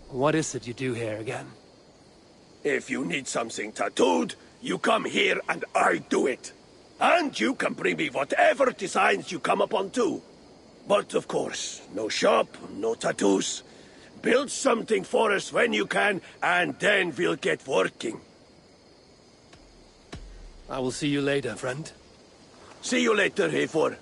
What is it you do here again? If you need something tattooed, you come here and I do it. And you can bring me whatever designs you come upon too. But of course, no shop, no tattoos. Build something for us when you can, and then we'll get working. I will see you later, friend. See you later, Heifor.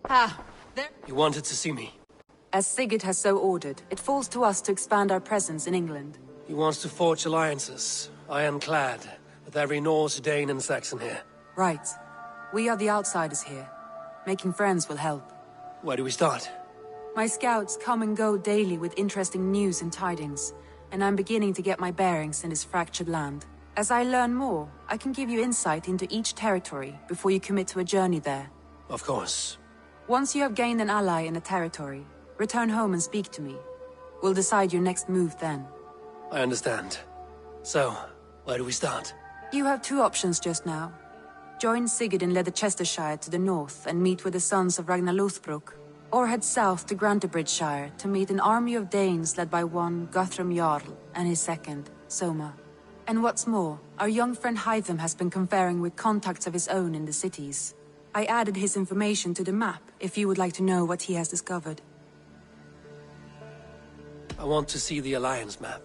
Ah, there. You wanted to see me? As Sigurd has so ordered, it falls to us to expand our presence in England. He wants to forge alliances, ironclad, with every Norse, Dane and Saxon here. Right. We are the outsiders here. Making friends will help. Where do we start? My scouts come and go daily with interesting news and tidings, and I'm beginning to get my bearings in this fractured land. As I learn more, I can give you insight into each territory before you commit to a journey there. Of course. Once you have gained an ally in a territory, return home and speak to me. We'll decide your next move then. I understand. So, where do we start? You have two options just now. Join Sigurd in Leicestershire to the north and meet with the sons of Ragnar Lothbrok, or head south to Grantebridgeshire to meet an army of Danes led by one Guthrum Jarl and his second, Soma. And what's more, our young friend Hytham has been conferring with contacts of his own in the cities. I added his information to the map if you would like to know what he has discovered. I want to see the Alliance map.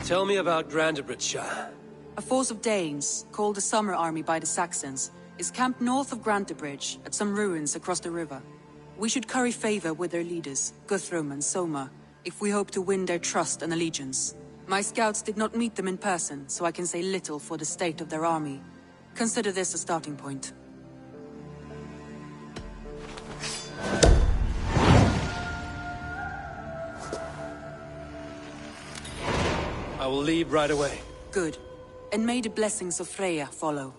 Tell me about Grantebridgeshire. A force of Danes, called the Summer Army by the Saxons, is camped north of Grantebridge at some ruins across the river. We should curry favor with their leaders, Guthrum and Soma, if we hope to win their trust and allegiance. My scouts did not meet them in person, so I can say little for the state of their army. Consider this a starting point. I will leave right away. Good. And may the blessings of Freya follow.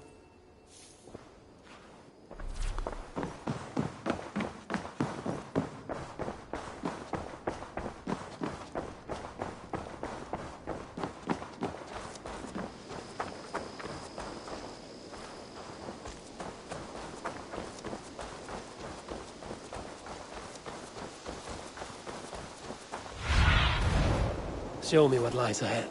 Show me what lies ahead.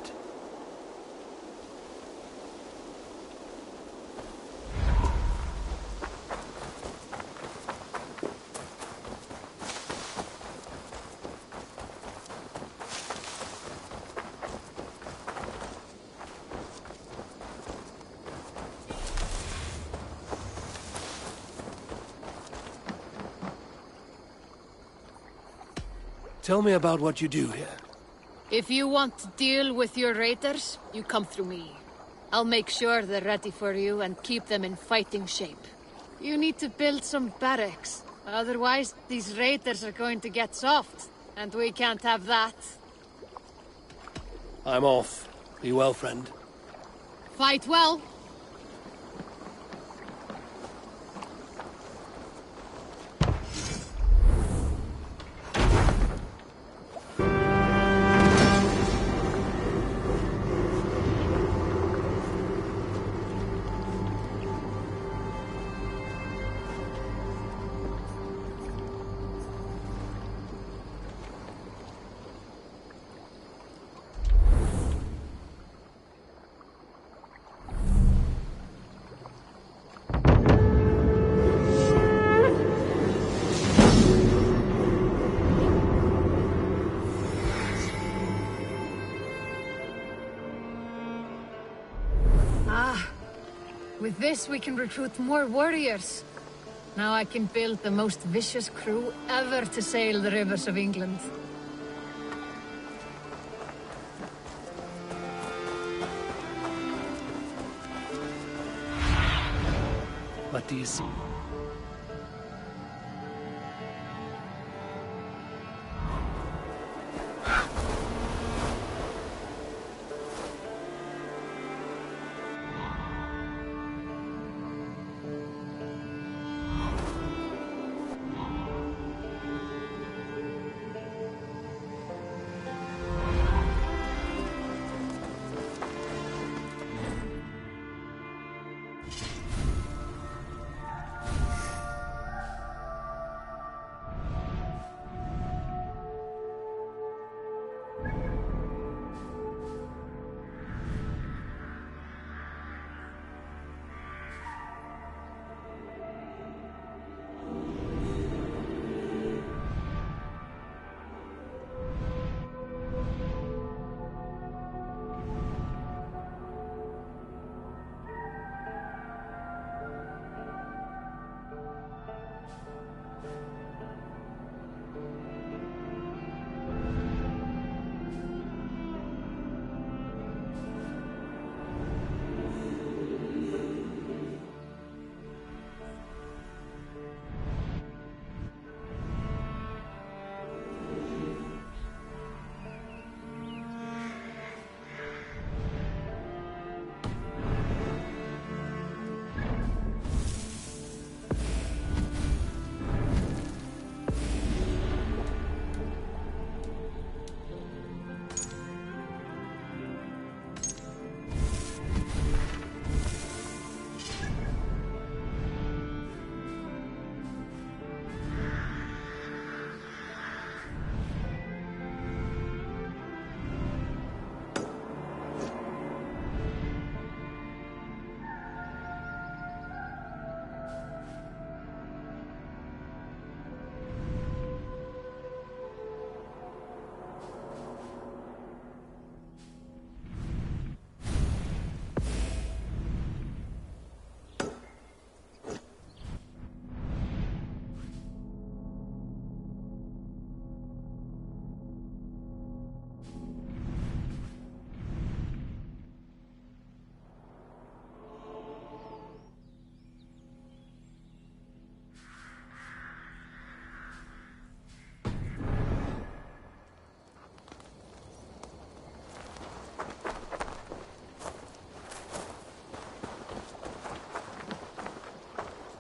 Tell me about what you do here. If you want to deal with your raiders, you come through me. I'll make sure they're ready for you and keep them in fighting shape. You need to build some barracks. Otherwise, these raiders are going to get soft, and we can't have that. I'm off. Be well, friend. Fight well. With this, we can recruit more warriors. Now I can build the most vicious crew ever to sail the rivers of England. What do you see?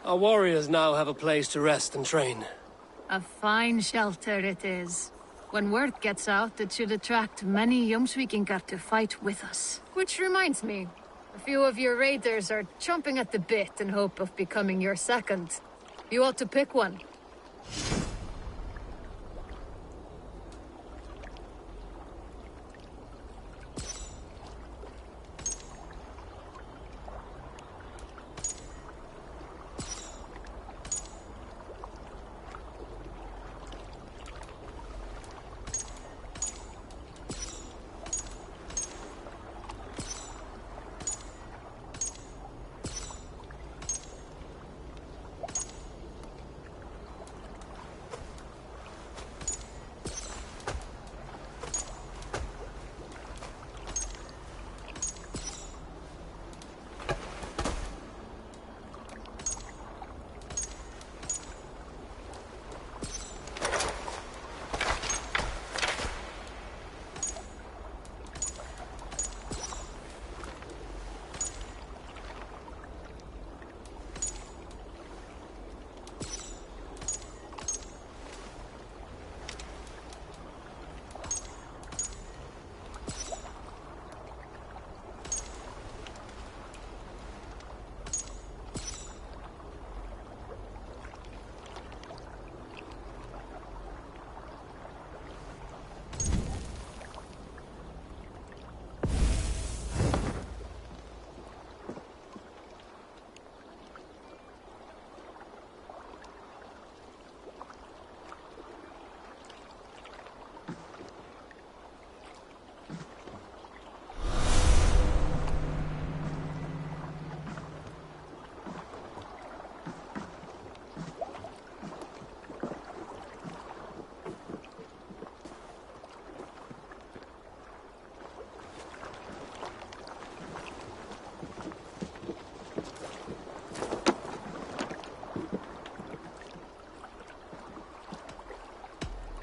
Our warriors now have a place to rest and train. A fine shelter it is. When word gets out, it should attract many Jomsvikingar to fight with us. Which reminds me, a few of your raiders are chomping at the bit in hope of becoming your second. You ought to pick one.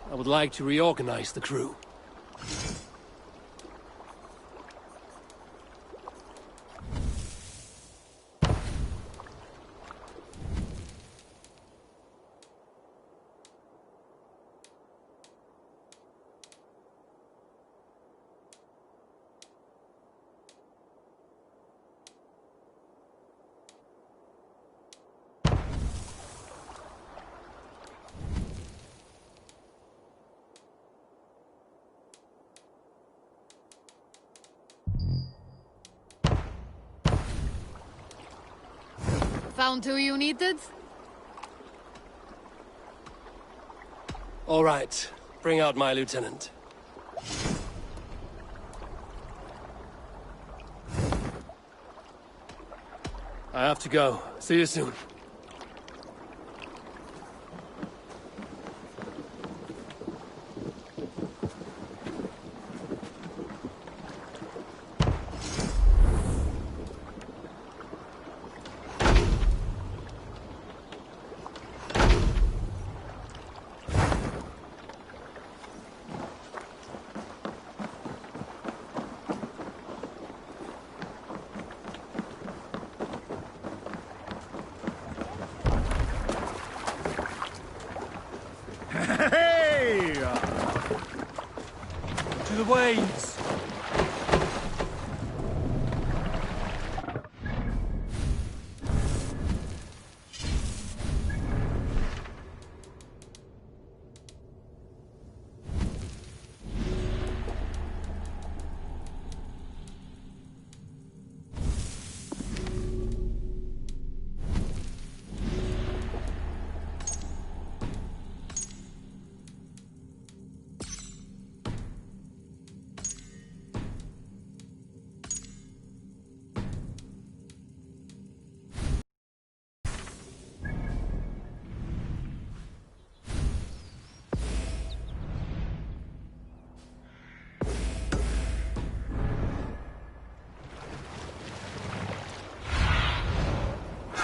I would like to reorganize the crew. Found who you needed? All right. Bring out my lieutenant. I have to go. See you soon. Hey! To the waves!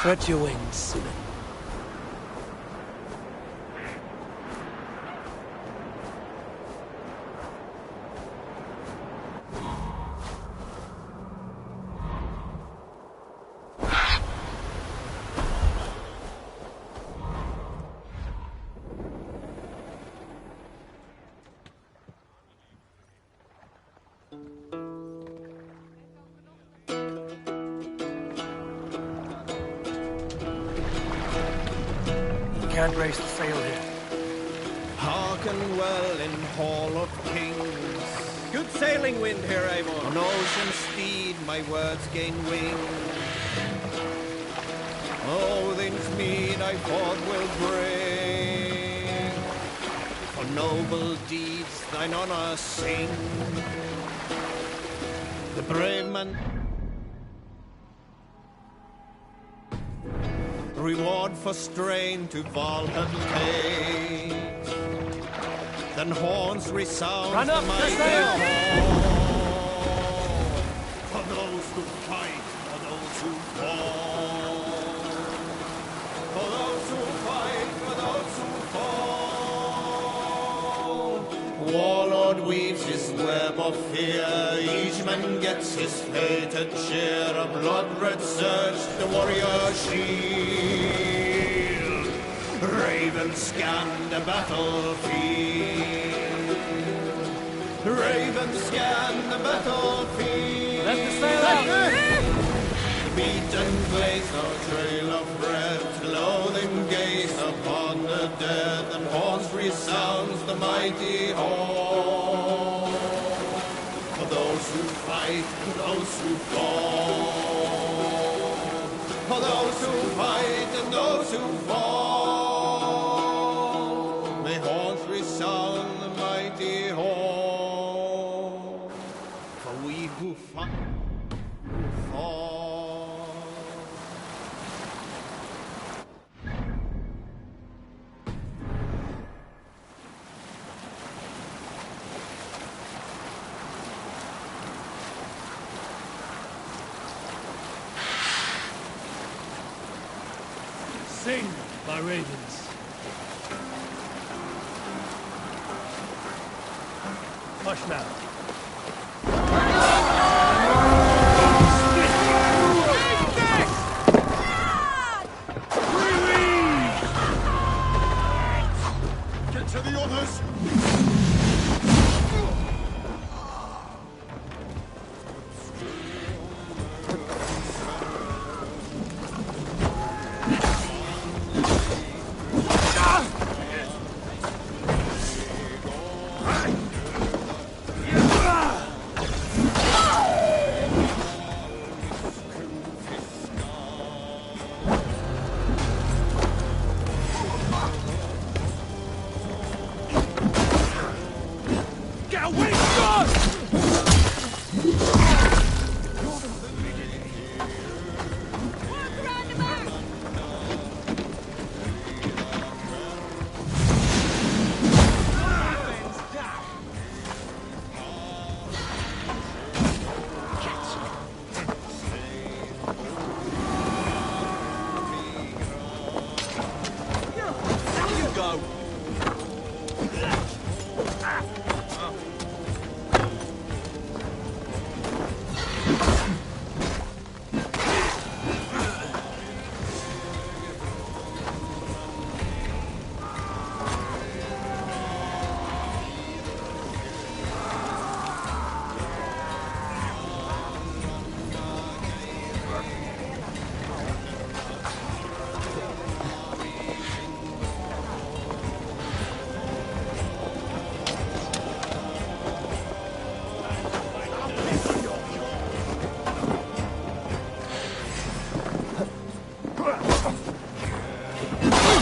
Stretch your wings, Seaman. can't raise the sail here. Hearken well in Hall of Kings. Good sailing wind here, Eivor. On ocean steed my words gain wing. Odin's mead I fought will bring. For noble deeds thine honor sing. The brave man reward for strain to Valhalla take. Then horns resound. Run up, my Chester! For those who fight, for those who fall. For those who fight, for those who fall. Warlord weaves his web of fear. Each man gets his fated share. A blood-red surge, the warrior shield. Ravens scan the battlefield. Ravens scan the battlefield. Let the sail out! Beaten blaze, no trail of red. Loathing gaze upon the dead. And horns resounds the mighty horn. For those who fight, for those who fall. For those who fight and those who fall. May horns resound the mighty horn. For we who fight, who fall. Sing, my ravens. Hush now. Get to the others! Get away, God!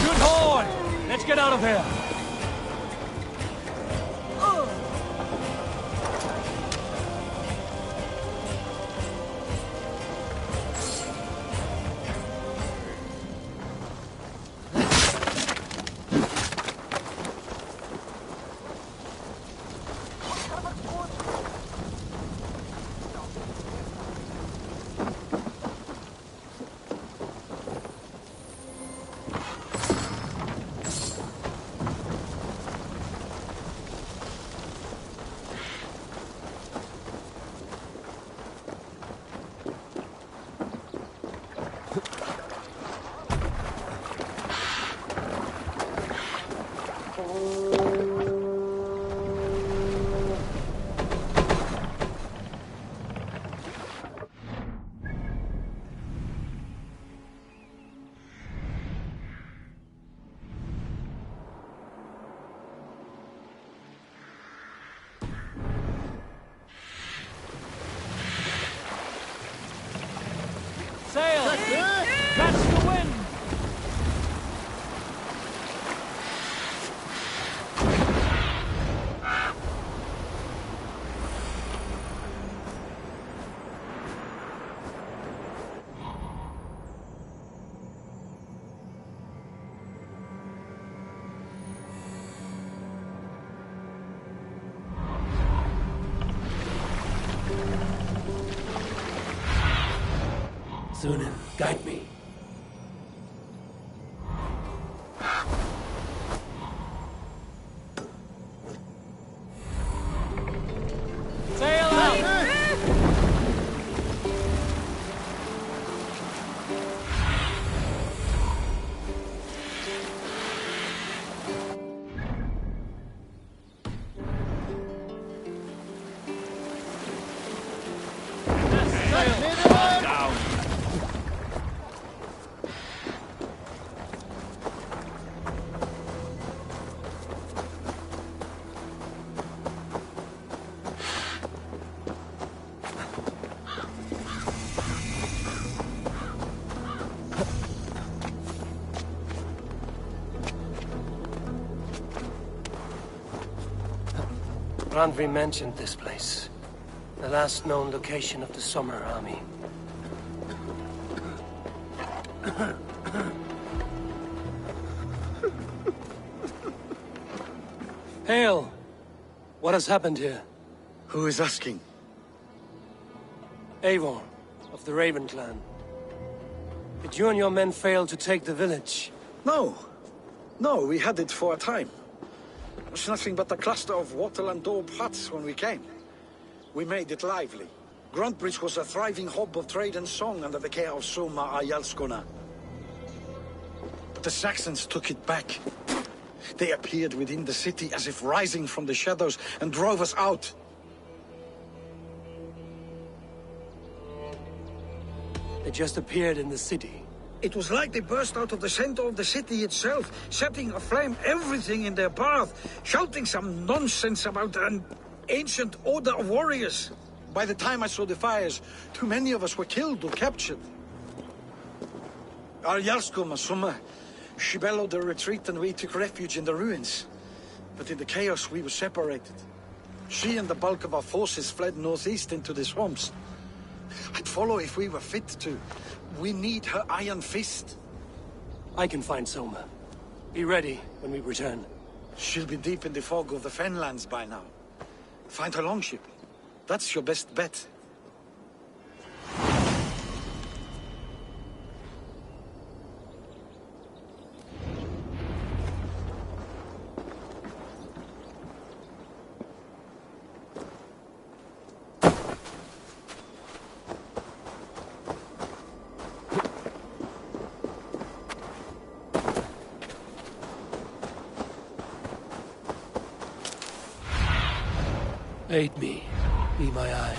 Good boy! Let's get out of here! Sail! Catch the wind! Sunan, guide me. Sail out! Randvi mentioned this place. The last known location of the Summer Army. Hail! What has happened here? Who is asking? Eivor, of the Raven clan. Did you and your men fail to take the village? No. No, we had it for a time. It was nothing but a cluster of wattle and daub huts when we came. We made it lively. Gruntbridge was a thriving hub of trade and song under the care of Soma Ayalskona. But the Saxons took it back. They appeared within the city as if rising from the shadows and drove us out. They just appeared in the city. It was like they burst out of the center of the city itself, setting aflame everything in their path, shouting some nonsense about an ancient order of warriors. By the time I saw the fires, too many of us were killed or captured. Arjalsko Summa, she bellowed a retreat and we took refuge in the ruins. But in the chaos we were separated. She and the bulk of our forces fled northeast into the swamps. I'd follow if we were fit to. We need her iron fist. I can find Soma. Be ready when we return. She'll be deep in the fog of the Fenlands by now. Find her longship. That's your best bet. Aid me. Be my eye.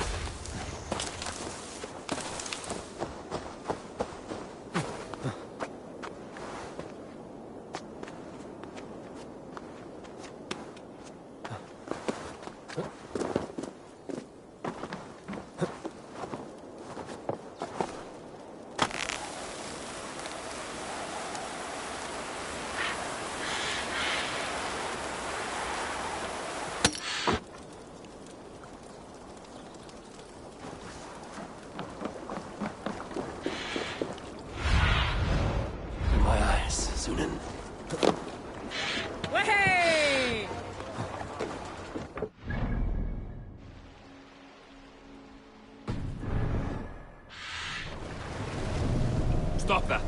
Stop that.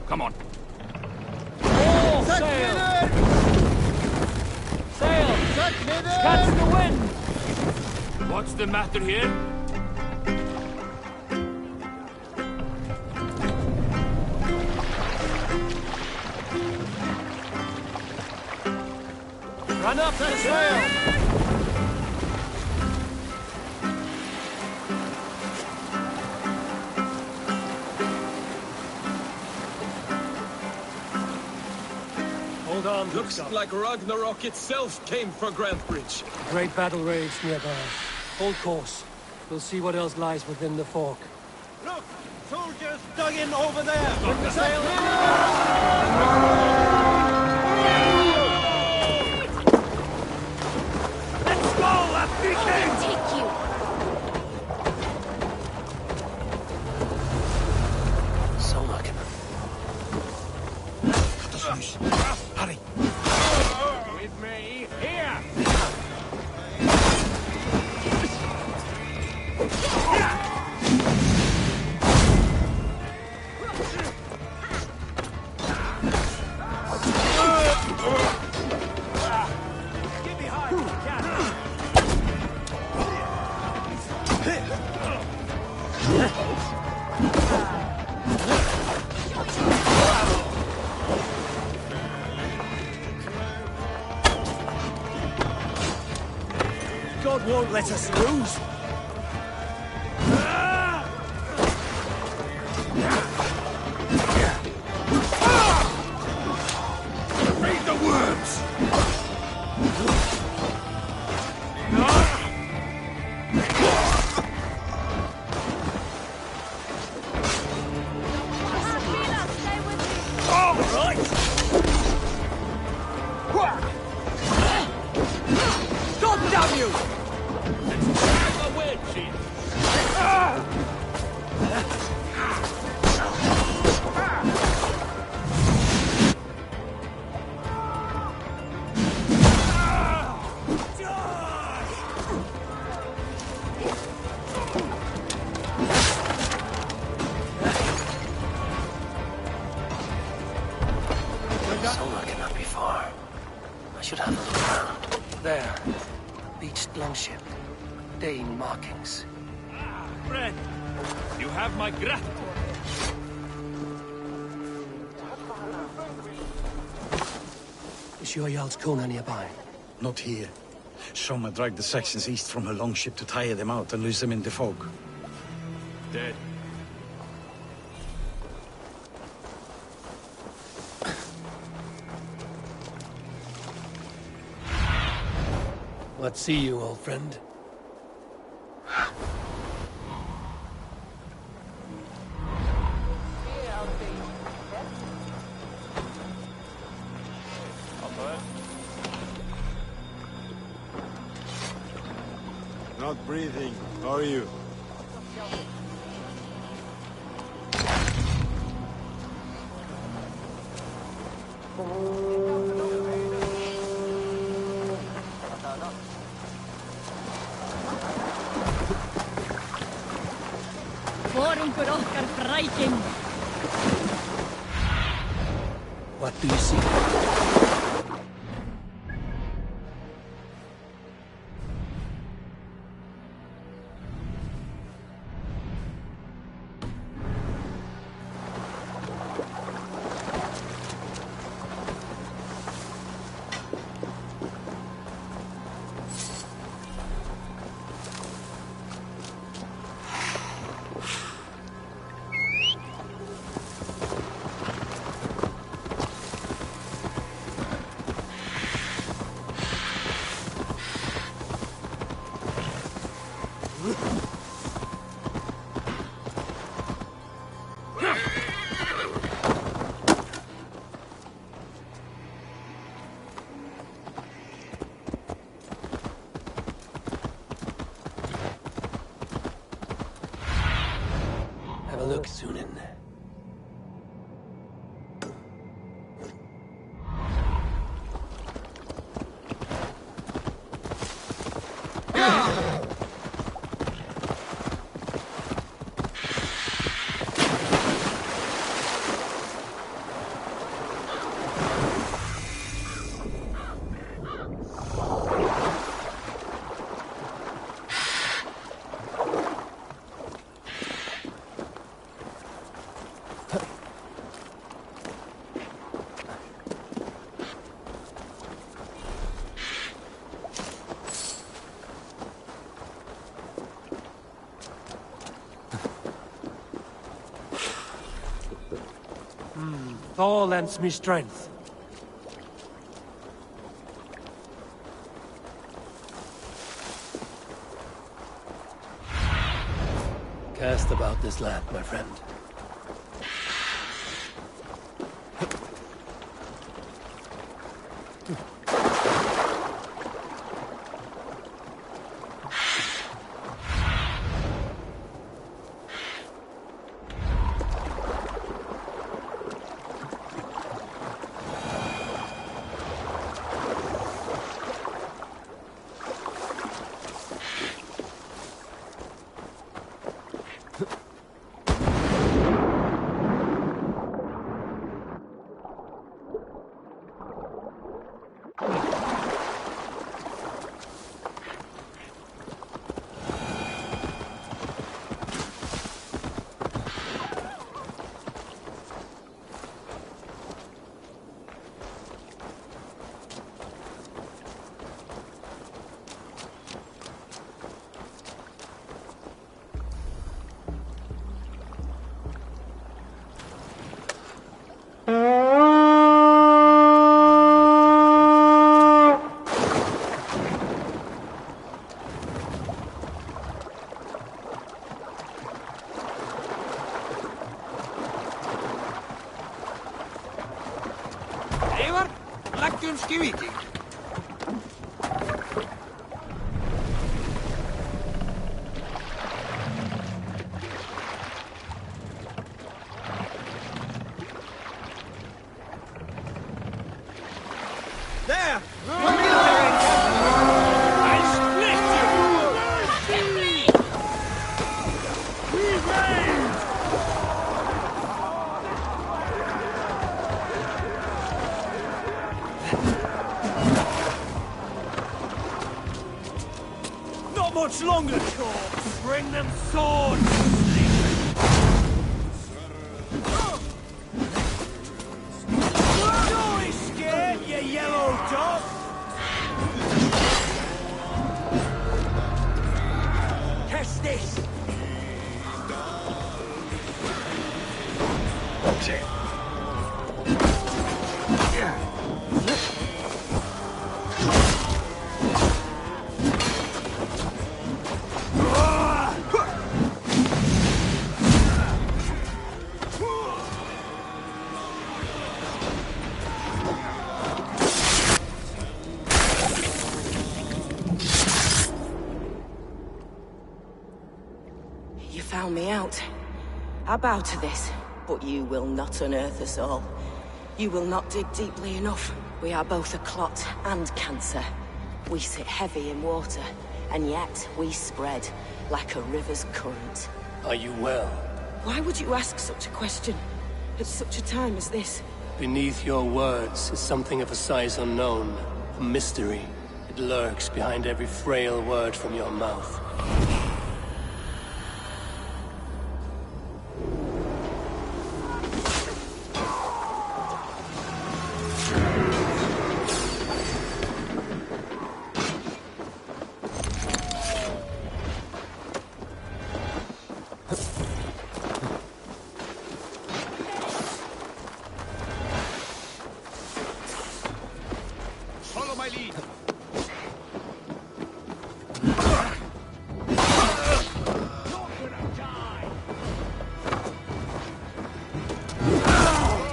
Come on. Oh, sail! Sail! Catch the wind! What's the matter here? Run up the sail! Hold on, Looks like Ragnarok itself came for Grantbridge. A great battle raged nearby. Hold course. We'll see what else lies within the fork. Look! Soldiers dug in over there! With the sail! Let's go, African! Take you! So lucky. Cut us loose. Hurry. With me, here! God won't let us lose! Read the words! All right! God damn you! Away, chief! Solar cannot be far. I should have a look around. There. Beached longship. Dane markings. Friend, you have my gratitude. Is your Jarl's Kuna nearby? Not here. Soma dragged the Saxons east from her longship to tire them out and lose them in the fog. Dead. What see you, old friend? Not breathing. How are you? Forungur okkar fræking! What do you see? Have a look, Sunan. Thor lends me strength. Cast about this land, my friend. Oliver, Lactun Skiviti. There! I split you! We reign! Not much longer, corpse! Bring them swords! Don't be scared, you yellow dog! Test this! You found me out. I bow to this, but you will not unearth us all. You will not dig deeply enough. We are both a clot and cancer. We sit heavy in water, and yet we spread like a river's current. Are you well? Why would you ask such a question at such a time as this? Beneath your words is something of a size unknown. A mystery. It lurks behind every frail word from your mouth. Follow my lead!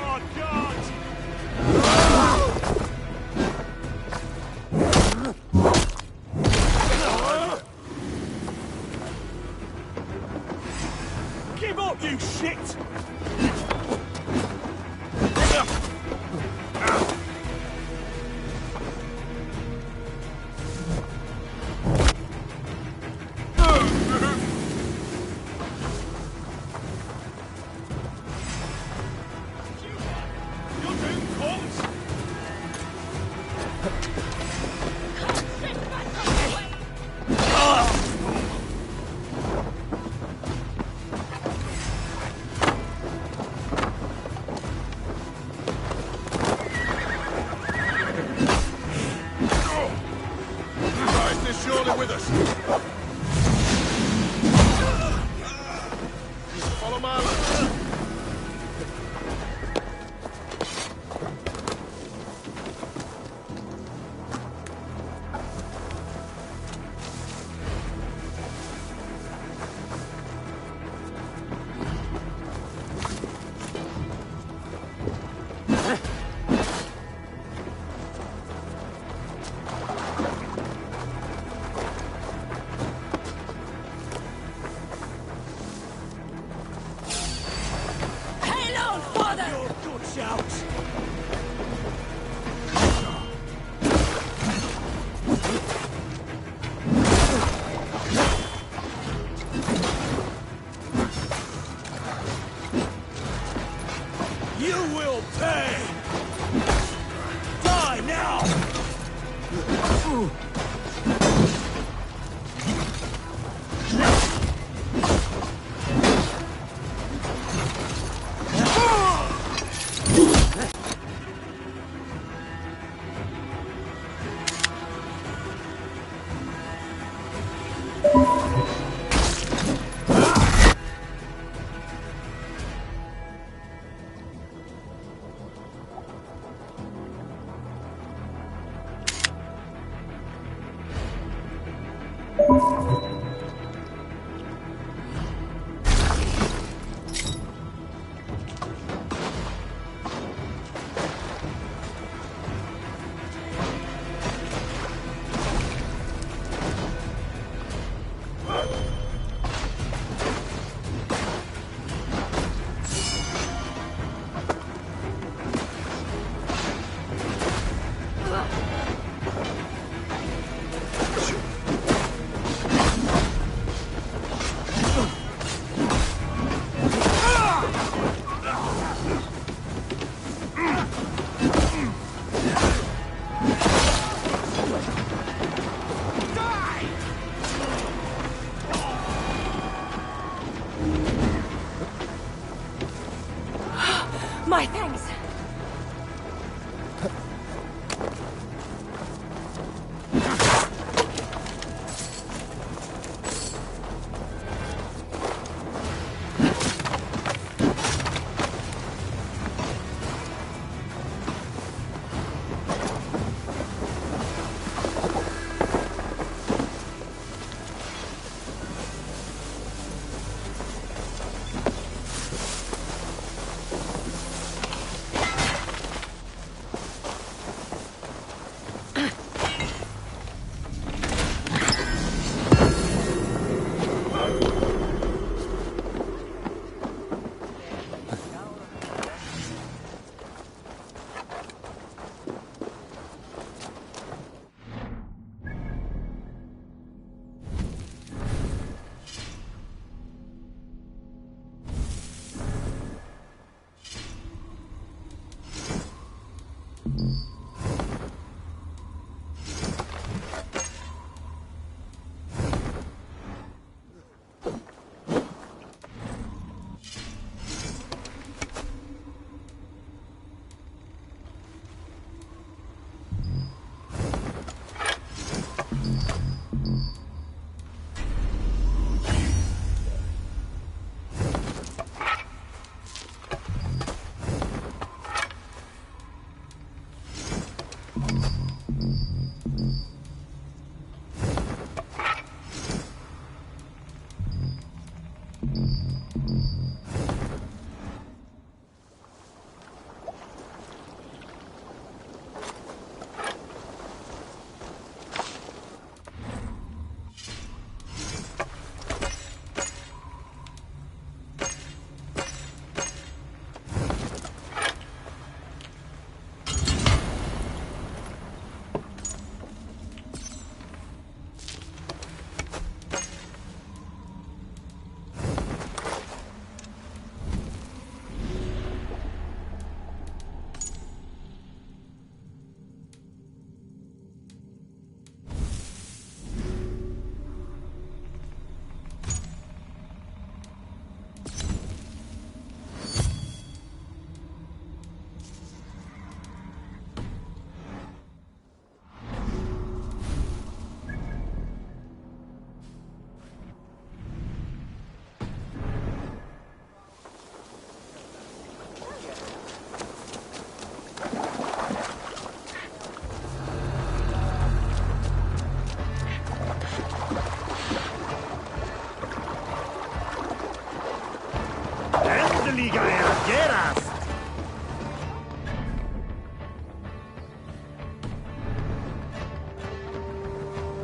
Oh, God! Give up, you shit! You're doing corpse! Christ is surely with us! Follow my lead! Hail on, father! Your good shout! You will pay! Die now!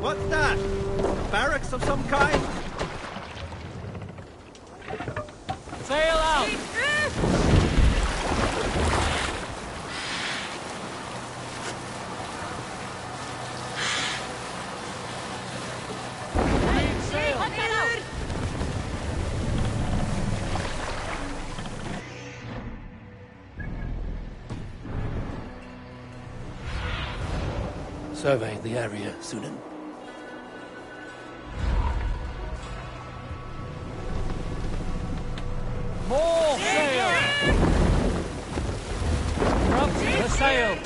What's that? Barracks of some kind? Sail out! Survey the area, Sunan. More sail! Up the sail!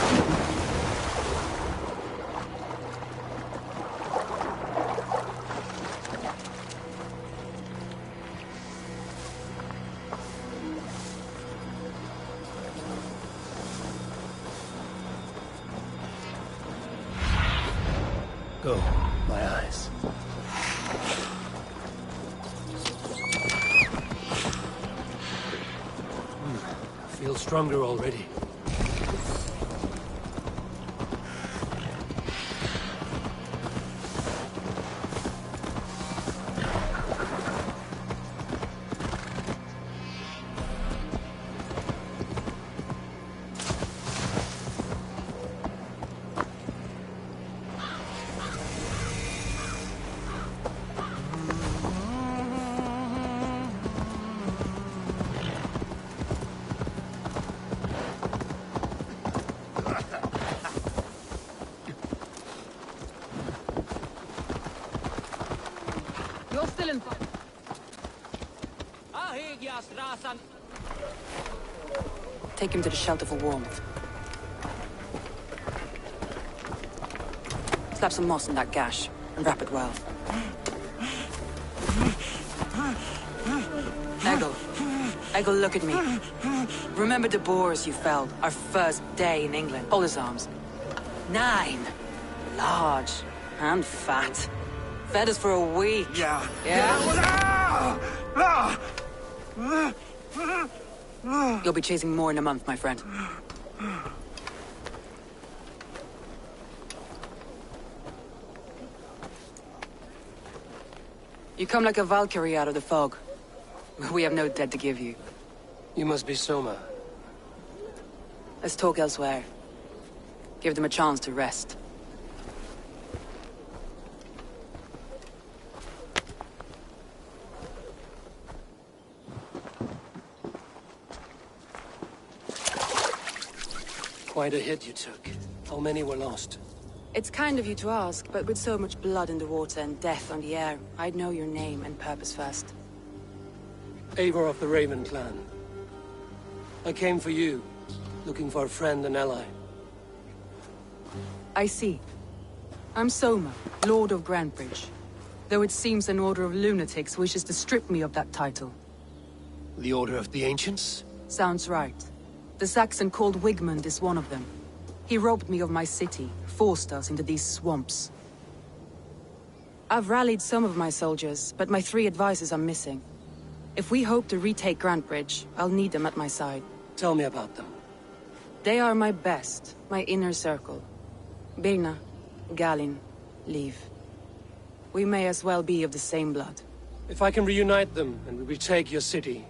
Go, my eyes. Feel stronger already. You're still in. Take him to the shelter for warmth. Slap some moss in that gash and wrap it well. Eggle, look at me. Remember the boars you felled our first day in England? Hold his arms. 9. Large and fat. Fed us for a week. Yeah. You'll be chasing more in a month, my friend. You come like a Valkyrie out of the fog. We have no dead to give you. You must be Soma. Let's talk elsewhere. Give them a chance to rest. Quite a hit you took. How many were lost? It's kind of you to ask, but with so much blood in the water and death on the air, I'd know your name and purpose first. Eivor of the Raven clan. I came for you, looking for a friend and ally. I see. I'm Soma, Lord of Grantebridge. Though it seems an order of lunatics wishes to strip me of that title. The Order of the Ancients? Sounds right. The Saxon called Wigmund is one of them. He robbed me of my city, forced us into these swamps. I've rallied some of my soldiers, but my 3 advisors are missing. If we hope to retake Grantebridge, I'll need them at my side. Tell me about them. They are my best, my inner circle. Birna, Galin, Liv. We may as well be of the same blood. If I can reunite them and we retake your city,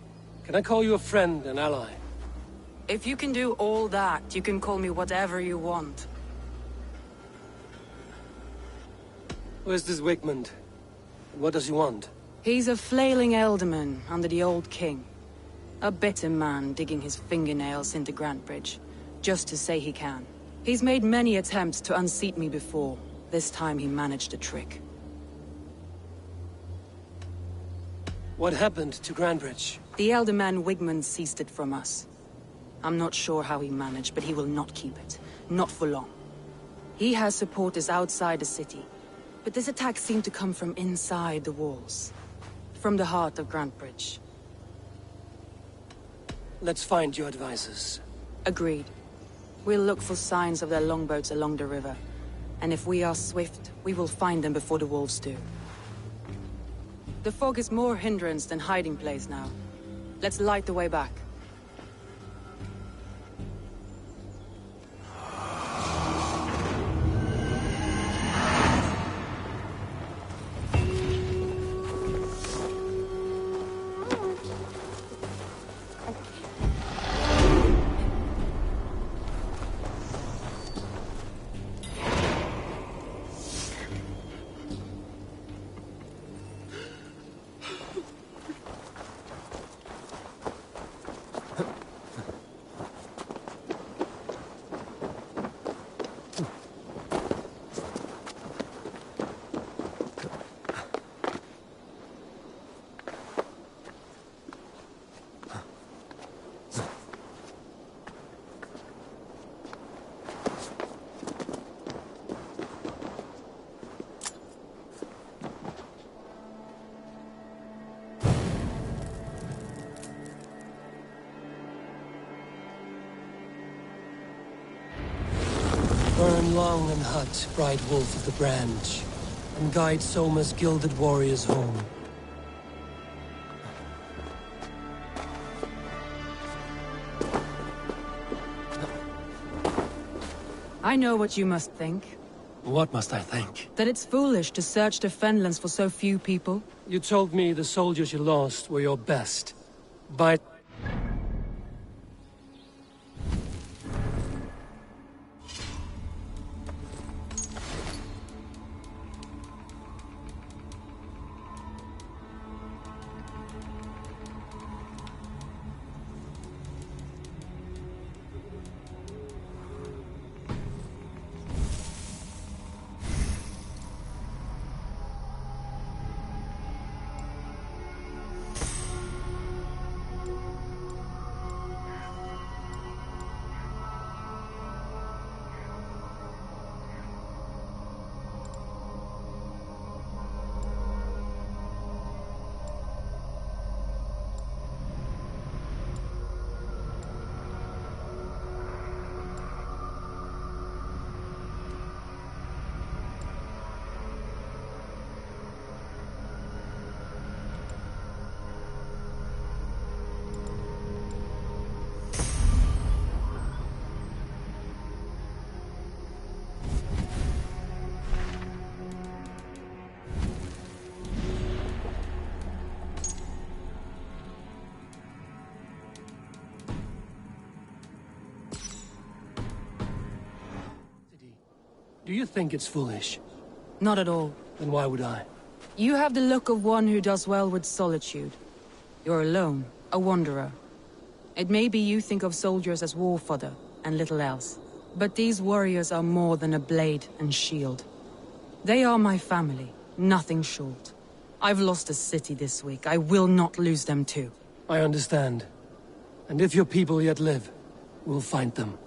can I call you a friend and ally? If you can do all that, you can call me whatever you want. Where's this Wigmund? What does he want? He's a flailing elderman under the old king. A bitter man digging his fingernails into Grantebridge, just to say he can. He's made many attempts to unseat me before. This time he managed a trick. What happened to Grantebridge? The elderman Wigmund seized it from us. I'm not sure how he managed, but he will not keep it. Not for long. He has supporters outside the city, but this attack seemed to come from inside the walls. From the heart of Grantebridge. Let's find your advisors. Agreed. We'll look for signs of their longboats along the river. And if we are swift, we will find them before the wolves do. The fog is more hindrance than hiding place now. Let's light the way back. Burn long and hut, bright wolf of the branch, and guide Soma's gilded warriors home. I know what you must think. What must I think? That it's foolish to search the Fenlands for so few people. You told me the soldiers you lost were your best. By... Do you think it's foolish? Not at all. Then why would I? You have the look of one who does well with solitude. You're alone, a wanderer. It may be you think of soldiers as war fodder, and little else. But these warriors are more than a blade and shield. They are my family, nothing short. I've lost a city this week. I will not lose them too. I understand. And if your people yet live, we'll find them.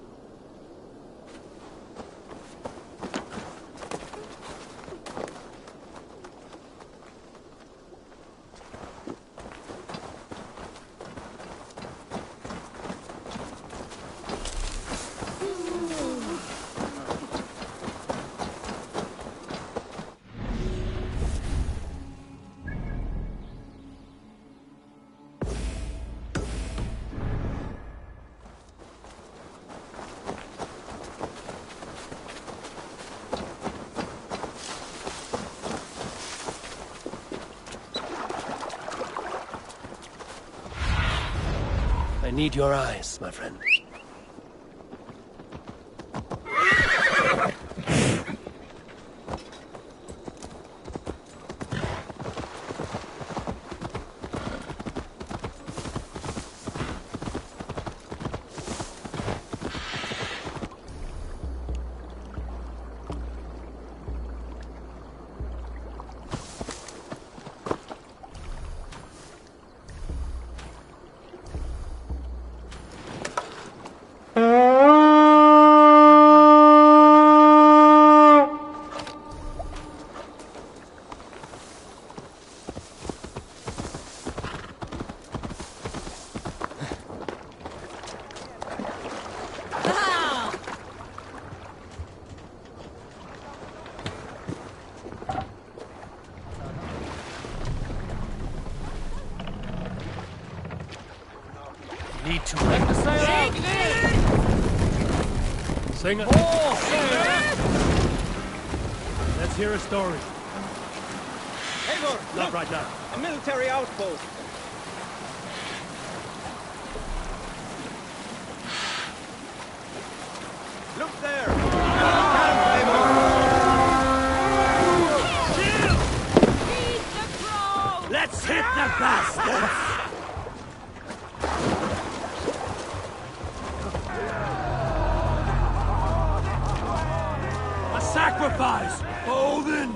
I need your eyes, my friend. Need to let the sail out. Sing it. Let's hear a story. Eivor, Not right now. a military outpost. Look there! Let's hit the bastards! A sacrifice! Odin!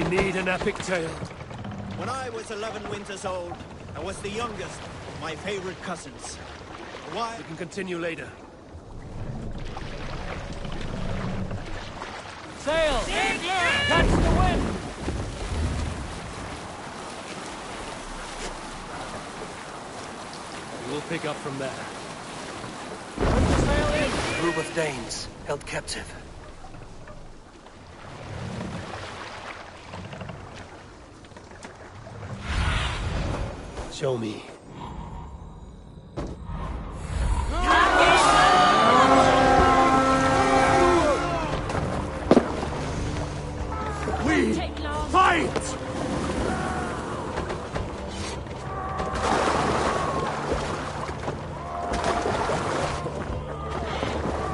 Need an epic tale. When I was 11 winters old, I was the youngest of my favorite cousins. Why? We can continue later. Sail! Catch the wind! We'll pick up from there. Put the sail in! A group of Danes held captive. Show me. We fight!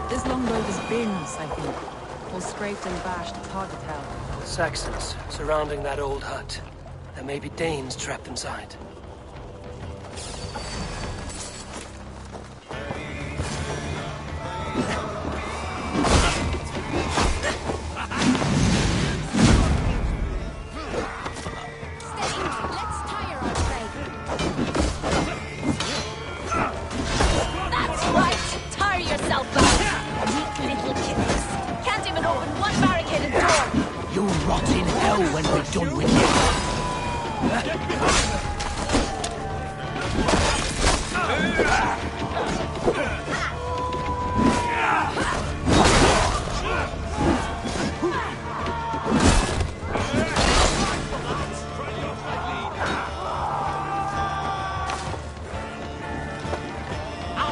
This longbow was Bin's, I think. Or scraped and bashed, it's hard to tell. Saxons surrounding that old hut. There may be Danes trapped inside. Get behind them! I'll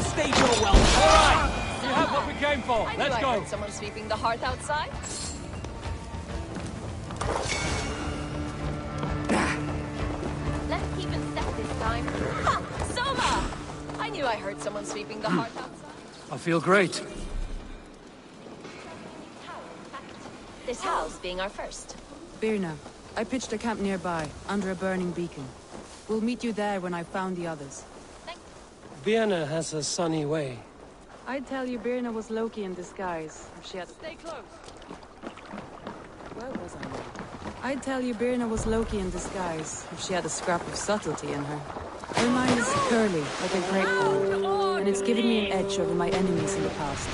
stage your well. All right! We have what we came for. Let's go! Someone sweeping the hearth outside? Let's keep in step this time. Ha! Soma! I knew I heard someone sweeping the hearth outside. I feel great. This house being our first. Birna, I pitched a camp nearby, under a burning beacon. We'll meet you there when I've found the others. Vienna has a sunny way. I'd tell you Birna was Loki in disguise, if she had... Stay close. Where was I now? I'd tell you Birna was Loki in disguise, if she had a scrap of subtlety in her. Her mind is curly, like a grapevine, and it's given me an edge over my enemies in the past.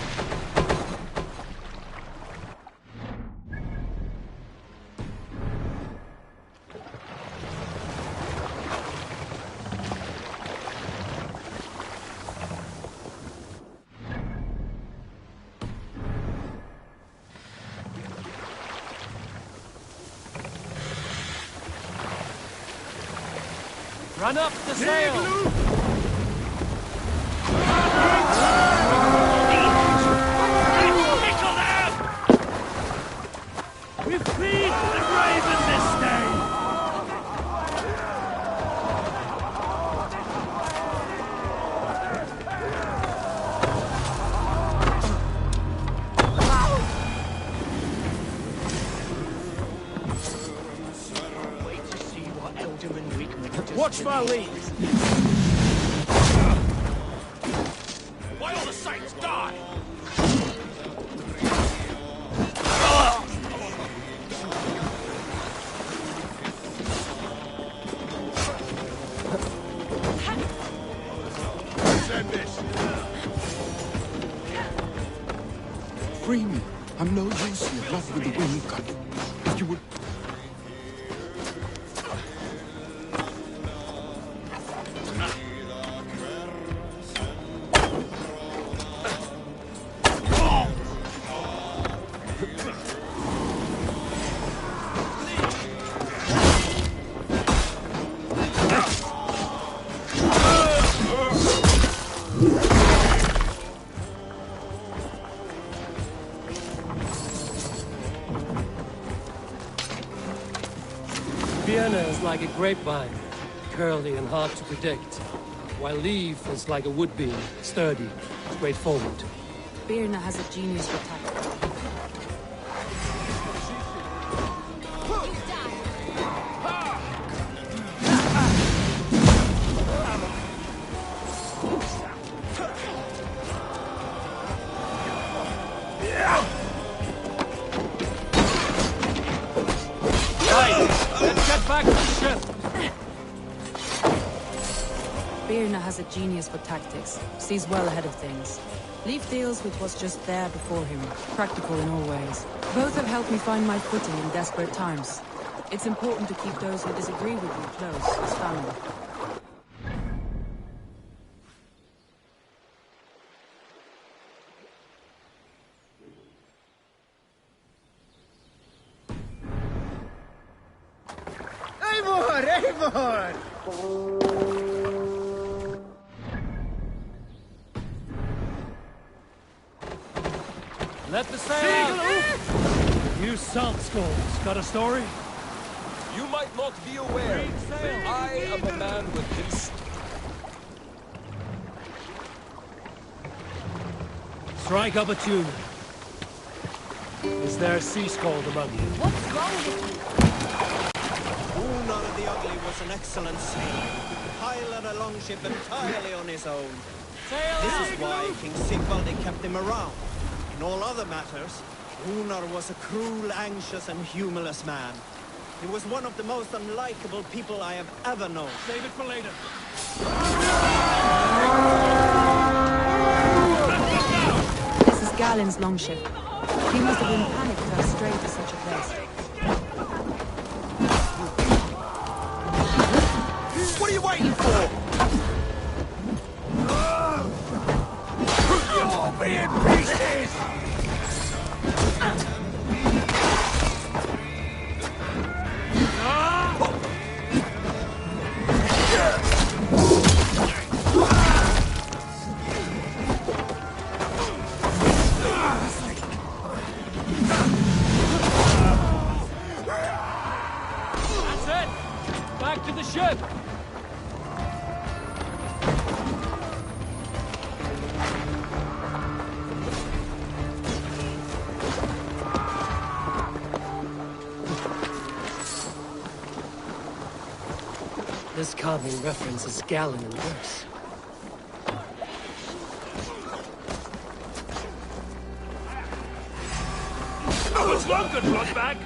Run up the sail! We feed the raven this day! Wait to see what Elderman Rickman does. Watch my lead! Why all the saints die? Free me. I'm no use in your love with the wind gun. If you would... Vienna is like a grapevine, curly and hard to predict, while Leaf is like a woodbeam, sturdy, straightforward. Birna has a genius for tactics. Back to the ship! Birna has a genius for tactics, sees well ahead of things. Leaf deals with what's just there before him, practical in all ways. Both have helped me find my footing in desperate times. It's important to keep those who disagree with you close, as family. Eivor! Let the sail out! You salt skulls, got a story? You might not be aware, but I am a man with instinct. Strike up a tune. Is there a sea scold among you? What's wrong with you? Gunnar the Ugly was an excellent sailor. He could pilot a longship entirely on his own. This is why King Sigvaldi kept him around. In all other matters, Gunnar was a cruel, anxious, and humorless man. He was one of the most unlikable people I have ever known. Save it for later. This is Galen's longship. He must have been panicked to have strayed to such a place. What are you waiting for? carving references Gallon in verse. What's wrong, good bloodbag?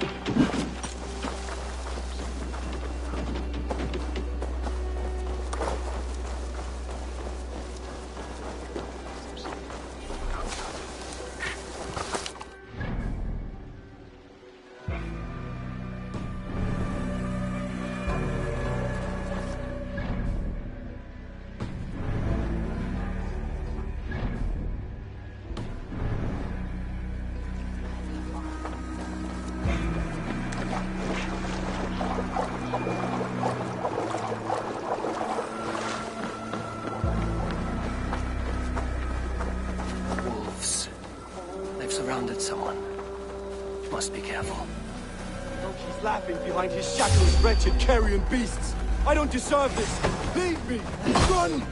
Surrounded someone. Must be careful. He's laughing behind his shackles, wretched carrion beasts. I don't deserve this. Leave me. Run!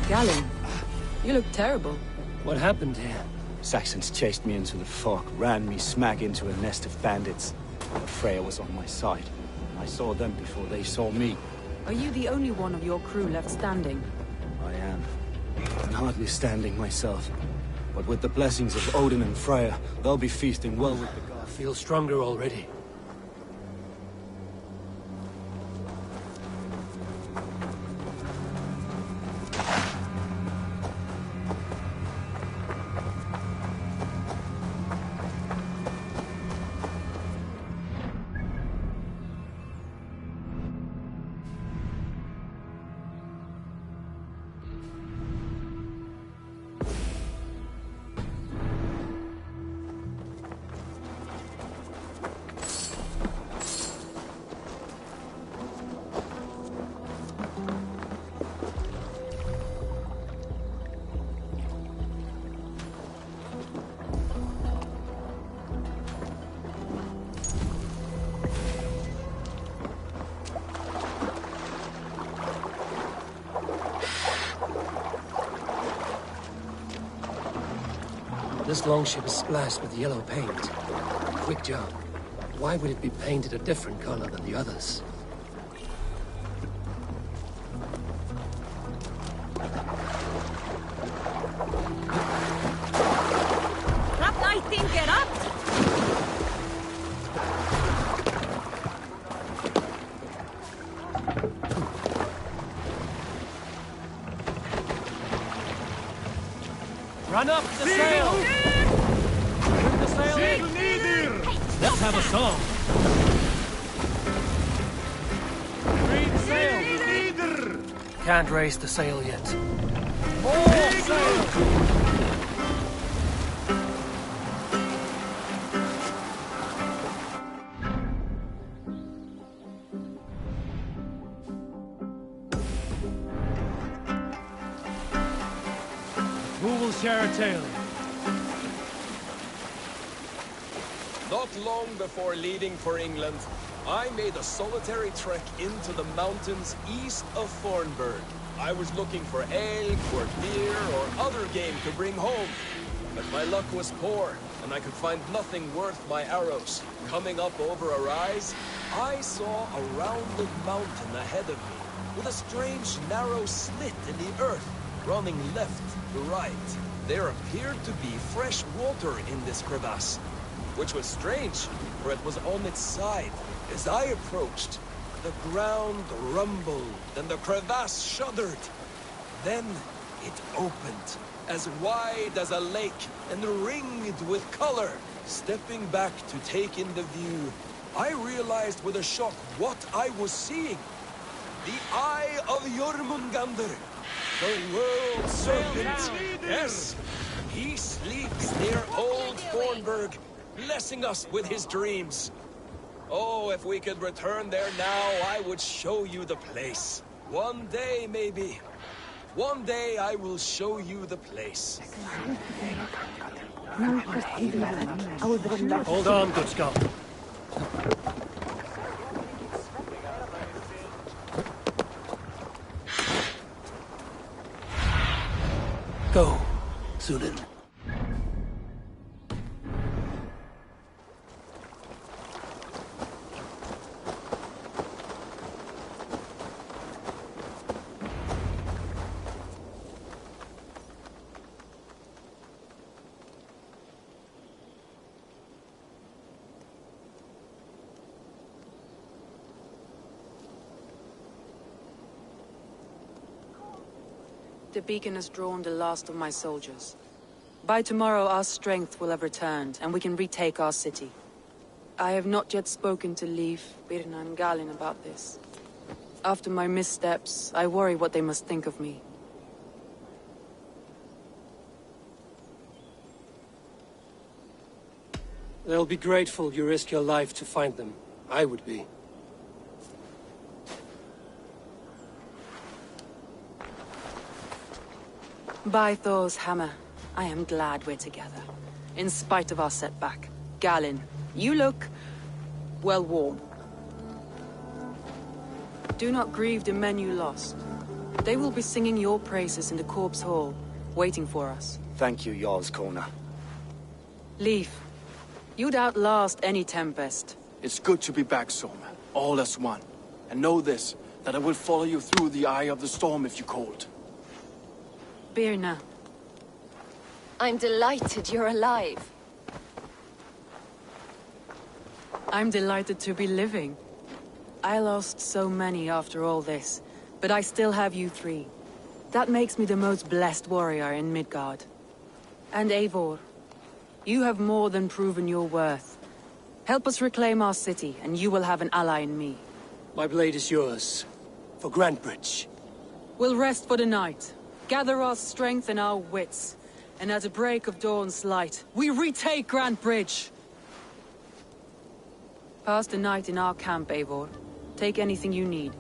Gallon, you look terrible. What happened here? Saxons chased me into the fog, ran me smack into a nest of bandits. But Freya was on my side. I saw them before they saw me. Are you the only one of your crew left standing? I am. And hardly standing myself. But with the blessings of Odin and Freya, they'll be feasting well with the gods. I feel stronger already. This longship is splashed with yellow paint. Quick job. Why would it be painted a different color than the others? Run up the sail! Bring the sail in! Let's have a song! Read sail! Can't raise the sail yet. More sail! Share a tale. Not long before leaving for England, I made a solitary trek into the mountains east of Thornburg. I was looking for elk or deer or other game to bring home. But my luck was poor, and I could find nothing worth my arrows. Coming up over a rise, I saw a rounded mountain ahead of me, with a strange narrow slit in the earth, running left to right. There appeared to be fresh water in this crevasse, which was strange, for it was on its side. As I approached, the ground rumbled and the crevasse shuddered. Then it opened, as wide as a lake and ringed with color. Stepping back to take in the view, I realized with a shock what I was seeing. The Eye of Jormungandr, the world serpent. Yes, he sleeps near Old Thornburg, blessing us with his dreams. Oh, if we could return there now, I would show you the place. One day, maybe. One day I will show you the place. Hold on, good Scott. Go, Sudan. The beacon has drawn the last of my soldiers. By tomorrow our strength will have returned, and we can retake our city. I have not yet spoken to Leif, Birna and Galin about this. After my missteps, I worry what they must think of me. They'll be grateful you risk your life to find them. I would be. By Thor's hammer, I am glad we're together. In spite of our setback. Galin, you look... well, warm. Do not grieve the men you lost. They will be singing your praises in the Corpse Hall, waiting for us. Thank you, Jarl's Corner. Leif, you'd outlast any tempest. It's good to be back, Soma. All as one. And know this, that I will follow you through the eye of the storm if you called. Birna. I'm delighted you're alive. I'm delighted to be living. I lost so many after all this, but I still have you three. That makes me the most blessed warrior in Midgard. And Eivor, you have more than proven your worth. Help us reclaim our city, and you will have an ally in me. My blade is yours. For Grantebridge. We'll rest for the night. Gather our strength and our wits. And at the break of dawn's light, we retake Grantebridge! Pass the night in our camp, Eivor. Take anything you need.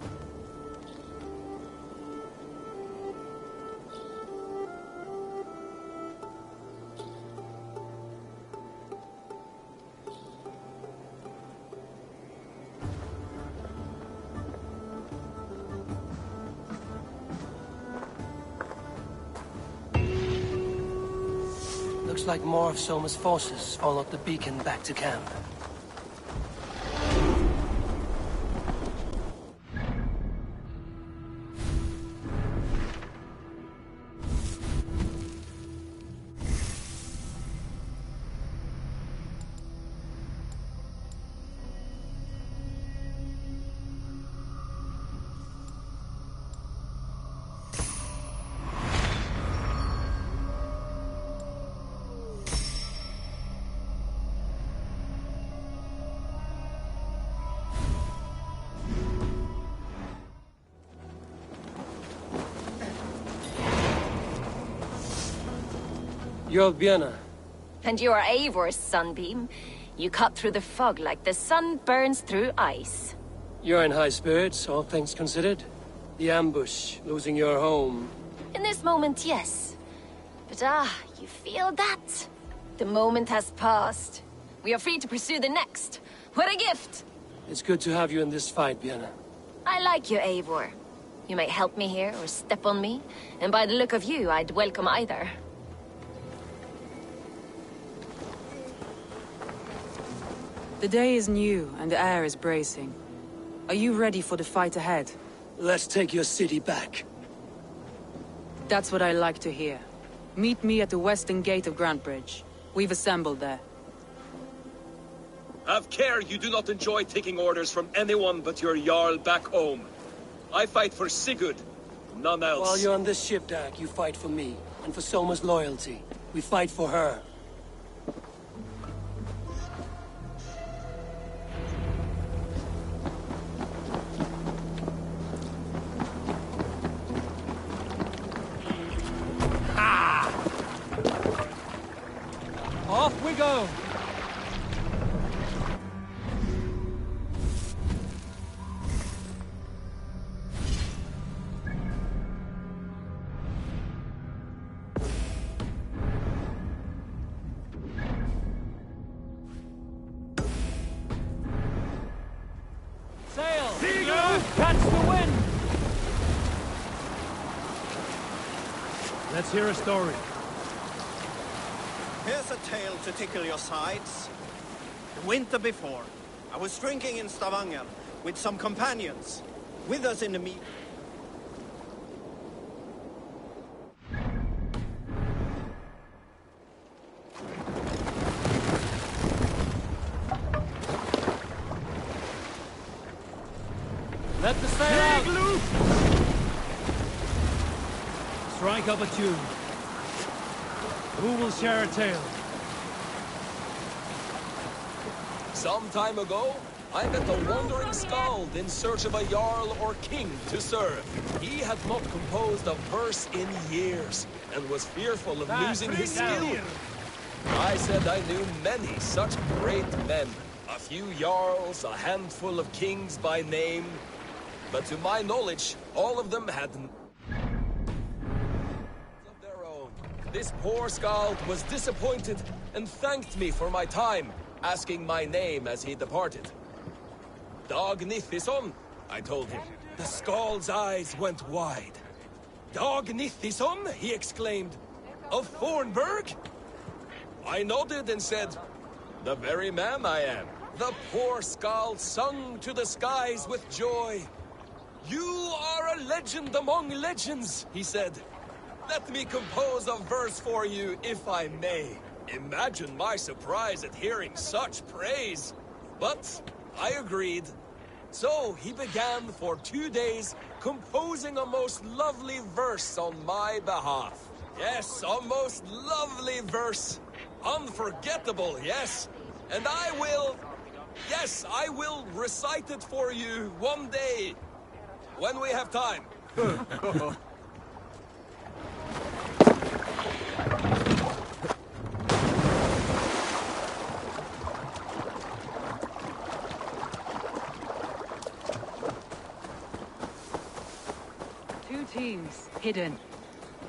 Looks like more of Soma's forces followed the beacon back to camp. You're Birna. And you are Eivor's sunbeam. You cut through the fog like the sun burns through ice. You're in high spirits, all things considered. The ambush, losing your home. In this moment, yes. But you feel that? The moment has passed. We are free to pursue the next. What a gift! It's good to have you in this fight, Birna. I like you, Eivor. You may help me here or step on me, and by the look of you, I'd welcome either. The day is new, and the air is bracing. Are you ready for the fight ahead? Let's take your city back. That's what I like to hear. Meet me at the western gate of Grantebridge. We've assembled there. Have care you do not enjoy taking orders from anyone but your Jarl back home. I fight for Sigurd, none else. While you're on this ship, Dag, you fight for me, and for Soma's loyalty. We fight for her. go! Sail! Seagull! Catch the wind! Let's hear a story. Here's a tale to tickle your sides. The winter before, I was drinking in Stavanger with some companions. With us in the meet. Let the sail out! Strike up a tune. Who will share a tale? Some time ago, I met a wandering skald in search of a jarl or king to serve. He had not composed a verse in years, and was fearful of losing his skill. I said I knew many such great men. A few jarls, a handful of kings by name. But to my knowledge, all of them had of their own. This poor skald was disappointed and thanked me for my time, asking my name as he departed. Dag Nithison, I told him. The skald's eyes went wide. Dag Nithison, he exclaimed. Of Fornburg? I nodded and said, the very man I am. The poor skald sung to the skies with joy. You are a legend among legends, he said. Let me compose a verse for you, if I may. Imagine my surprise at hearing such praise. But I agreed. So he began for 2 days composing a most lovely verse on my behalf. Yes, a most lovely verse. Unforgettable, yes. And I will recite it for you one day. When we have time. Two teams, hidden.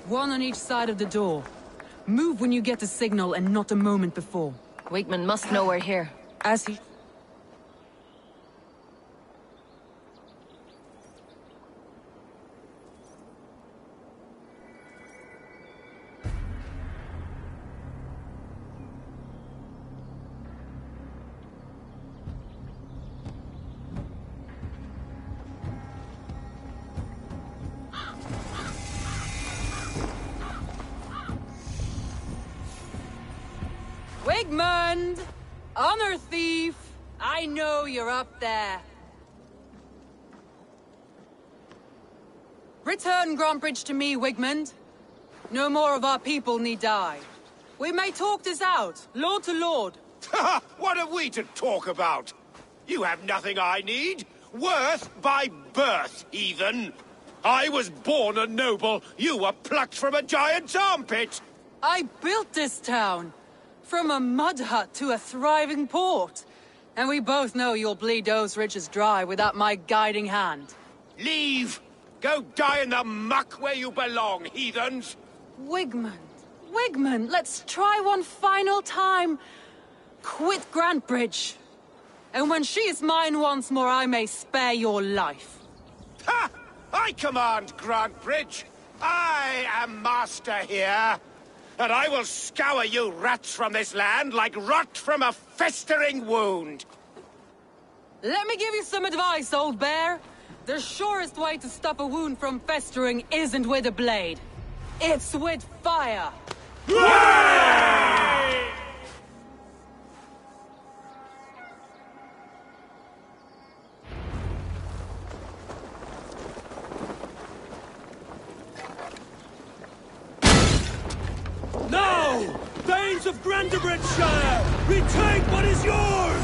One on each side of the door. Move when you get the signal and not a moment before. Wakeman must know we're here. As he... Wigmund! Honor thief! I know you're up there. Return Grantbridge to me, Wigmund. No more of our people need die. We may talk this out, lord to lord. What have we to talk about? You have nothing I need. Worth by birth, heathen. I was born a noble. You were plucked from a giant's armpit. I built this town. From a mud hut to a thriving port. And we both know you'll bleed those riches dry without my guiding hand. Leave! Go die in the muck where you belong, heathens! Wigmund, let's try one final time. Quit Grantbridge. And when she is mine once more, I may spare your life. Ha! I command Grantbridge. I am master here. And I will scour you rats from this land like rot from a festering wound. Let me give you some advice, old bear. The surest way to stop a wound from festering isn't with a blade. It's with fire. Now! Thanes of Grantebridgeshire! Retake what is yours!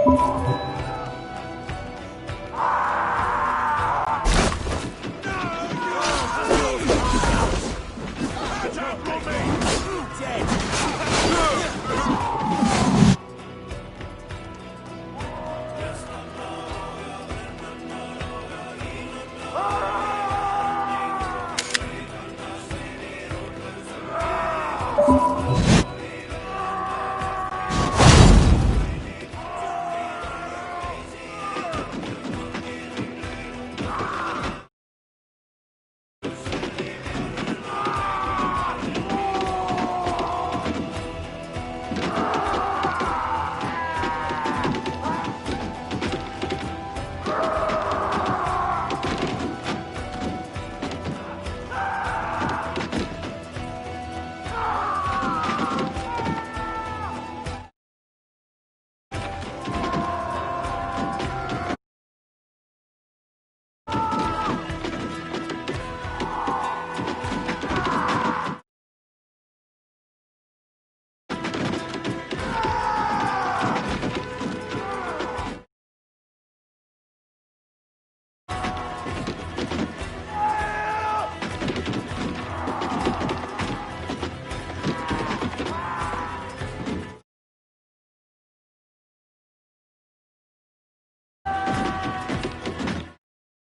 Thank you.